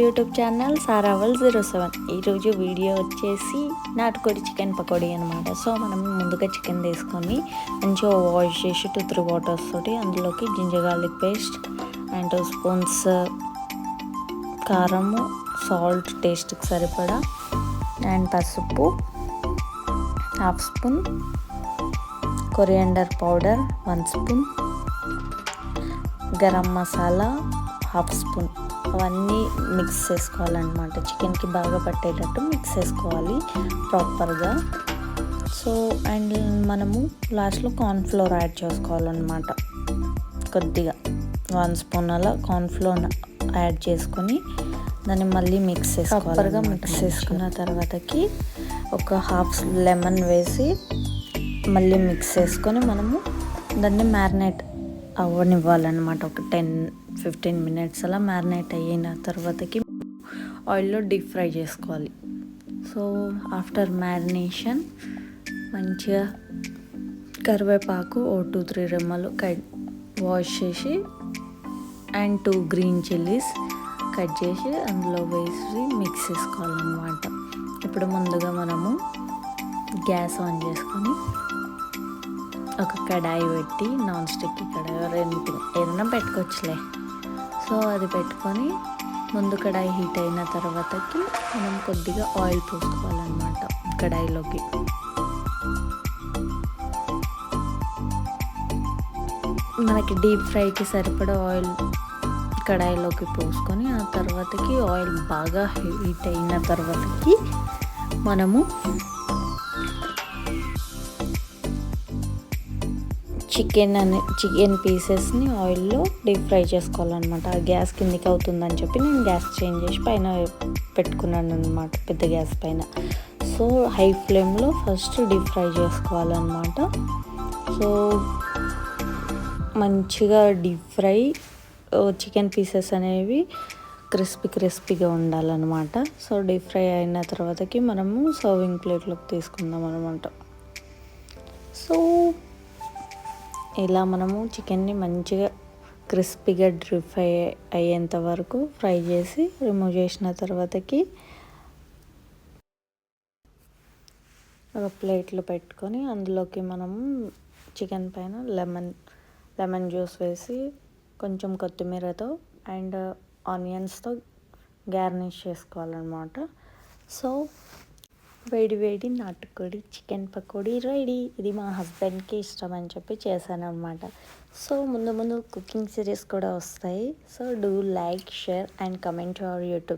YouTube channel సారావల్07. ఈరోజు video వచ్చేసి నాటుకోడి చికెన్ పకోడీ అనమాట. సో మనం ముందుగా చికెన్ తీసుకొని మంచిగా వాష్ చేసి 2-3 వాటర్స్ తోటి అందులోకి ginger garlic paste and 2 spoons కారము, సాల్ట్ టేస్ట్కి సరిపడా అండ్ పసుపు, 1/2 spoon coriander powder, 1 spoon garam masala, 1/2 spoon. అవన్నీ మిక్స్ చేసుకోవాలన్నమాట. చికెన్కి బాగా పట్టేటట్టు మిక్స్ చేసుకోవాలి ప్రాపర్గా. సో అండ్ మనము లాస్ట్లో కార్న్ఫ్లోర్ యాడ్ చేసుకోవాలన్నమాట. కొద్దిగా 1 స్పూన్ అలా కార్న్ఫ్లోర్ యాడ్ చేసుకొని దాన్ని మళ్ళీ మిక్స్ చేసుకోవాలి. ప్రాపర్గా మిక్స్ చేసుకున్న తర్వాతకి ఒక 1/2 లెమన్ వేసి మళ్ళీ మిక్స్ చేసుకొని మనము దాన్ని మ్యారినేట్ అవ్వనివ్వాలన్నమాట. ఒక 10-15 మినిట్స్ అలా మ్యారినేట్ అయిన తర్వాతకి ఆయిల్లో డీప్ ఫ్రై చేసుకోవాలి. సో ఆఫ్టర్ మ్యారినేషన్ మంచిగా కరివేపాకు 2-3 రెమ్మలు వాష్ చేసి అండ్ 2 గ్రీన్ చిల్లీస్ కట్ చేసి అందులో వేసి మిక్స్ చేసుకోవాలన్నమాట. ఇప్పుడు ముందుగా మనము గ్యాస్ ఆన్ చేసుకొని ఒక కడాయి పెట్టి, నాన్ స్టిక్ కడాయి ఏదైనా పెట్టుకోవచ్చులే. సో అది పెట్టుకొని ముందు కడాయి హీట్ అయిన తర్వాతకి మనం కొద్దిగా ఆయిల్ పోసుకోవాలన్నమాట కడాయిలోకి. మనకి డీప్ ఫ్రైకి సరిపడా ఆయిల్ కడాయిలోకి పోసుకొని ఆ తర్వాతకి ఆయిల్ బాగా హీట్ అయిన తర్వాతకి మనము చికెన్ పీసెస్ని ఆయిల్లో డీప్ ఫ్రై చేసుకోవాలన్నమాట. గ్యాస్ కిందికి అవుతుందని చెప్పి నేను గ్యాస్ చేంజ్ చేసి పైన పెట్టుకున్నాను అనమాట, పెద్ద గ్యాస్ పైన. సో హై ఫ్లేమ్లో ఫస్ట్ డీప్ ఫ్రై చేసుకోవాలన్నమాట. సో మంచిగా డీప్ ఫ్రై చికెన్ పీసెస్ అనేవి క్రిస్పీగా ఉండాలన్నమాట. సో డీప్ ఫ్రై అయిన తర్వాతకి మనము సర్వింగ్ ప్లేట్లోకి తీసుకుందాం అనమాట. సో ఇలా మనము చికెన్ని మంచిగా క్రిస్పీగా డీప్ ఫ్రై అయ్యేంత వరకు ఫ్రై చేసి రిమూవ్ చేసిన తర్వాతకి ఒక ప్లేట్లో పెట్టుకొని అందులోకి మనము చికెన్ పైన లెమన్ జ్యూస్ వేసి కొంచెం కొత్తిమీరతో అండ్ ఆనియన్స్తో గార్నిష్ చేసుకోవాలన్నమాట. సో వేడి నాటుకోడి చికెన్ పకోడీ రెడీ. ఇది మా హస్బెండ్కి ఇష్టం అని చెప్పి చేశాను అనమాట. సో ముందు కుకింగ్ సిరీస్ కూడా వస్తాయి. So do like, share and comment our YouTube.